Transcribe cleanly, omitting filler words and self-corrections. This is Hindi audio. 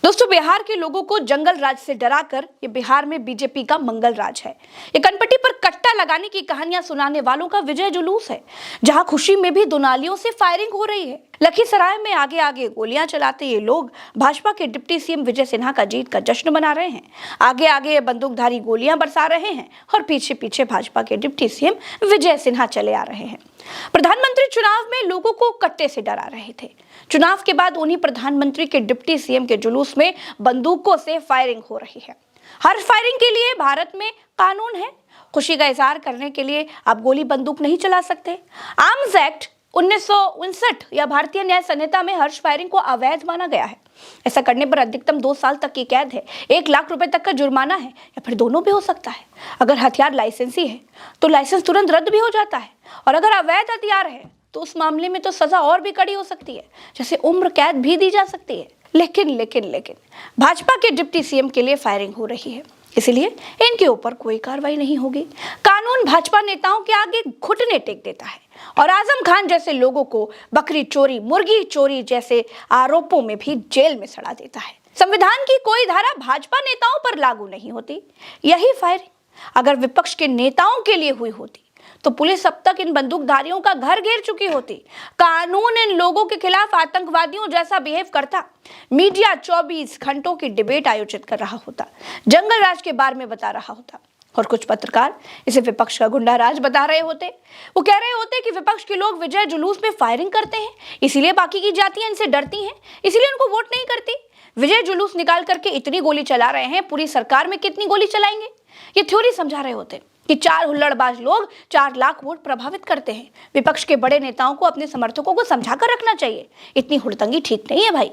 दोस्तों, बिहार के लोगों को जंगल राज से डराकर ये बिहार में बीजेपी का मंगल राज है। ये कनपट्टी पर कट्टा लगाने की कहानियां सुनाने वालों का विजय जुलूस है, जहां खुशी में भी दुनालियों से फायरिंग हो रही है। लखीसराय में आगे आगे गोलियां चलाते ये लोग भाजपा के डिप्टी सीएम विजय सिन्हा का जीत का जश्न मना रहे हैं। आगे आगे ये बंदूकधारी गोलियां बरसा रहे हैं और पीछे पीछे भाजपा के डिप्टी सीएम विजय सिन्हा चले आ रहे हैं। प्रधानमंत्री चुनाव में लोगों को कट्टे से डरा रहे थे। चुनाव के बाद उन्हीं प्रधानमंत्री के डिप्टी सीएम के जुलूस में बंदूकों से फायरिंग हो रही है। हर फायरिंग के लिए भारत में कानून है। खुशी का इजहार करने के लिए आप गोली बंदूक नहीं चला सकते। आर्म्स एक्ट 1959 या भारतीय न्याय संहिता में हर्ष फायरिंग को अवैध माना गया है। ऐसा करने पर अधिकतम 2 साल तक की कैद है, 1 लाख रुपए तक का जुर्माना है, या फिर दोनों भी हो सकता है। अगर हथियार लाइसेंसी है तो लाइसेंस तुरंत रद्द भी हो जाता है, और अगर अवैध हथियार है तो उस मामले में तो सजा और भी कड़ी हो सकती है, जैसे उम्र कैद भी दी जा सकती है। लेकिन भाजपा के डिप्टी सीएम के लिए फायरिंग हो रही है, इसलिए इनके ऊपर कोई कार्रवाई नहीं होगी। कानून भाजपा नेताओं के आगे घुटने टेक देता है और आजम खान जैसे लोगों को बकरी चोरी, मुर्गी चोरी जैसे आरोपों में भी जेल में सड़ा देता है। संविधान की कोई धारा भाजपा नेताओं पर लागू नहीं होती। यही फायरिंग अगर विपक्ष के नेताओं के लिए हुई होती तो पुलिस अब तक इन बंदूकधारियों का घर घेर चुकी होती। कानून इन लोगों के खिलाफ आतंकवादियों जैसा बिहेव करता। मीडिया 24 घंटों की डिबेट आयोजित कर रहा होता, जंगल राज के बारे में बता रहा होता, और कुछ पत्रकार इसे विपक्ष का गुंडा राज बता रहे होते। वो कह रहे होते कि विपक्ष के लोग विजय जुलूस में फायरिंग करते हैं, इसीलिए बाकी की जातियां इनसे डरती हैं, इसीलिए उनको वोट नहीं करती। विजय जुलूस निकाल करके इतनी गोली चला रहे हैं, पूरी सरकार में कितनी गोली चलाएंगे? ये थ्योरी समझा रहे होते कि 4 हुल्लड़बाज लोग 4 लाख वोट प्रभावित करते हैं। विपक्ष के बड़े नेताओं को अपने समर्थकों को समझा कर रखना चाहिए। इतनी हुड़दंगी ठीक नहीं है भाई।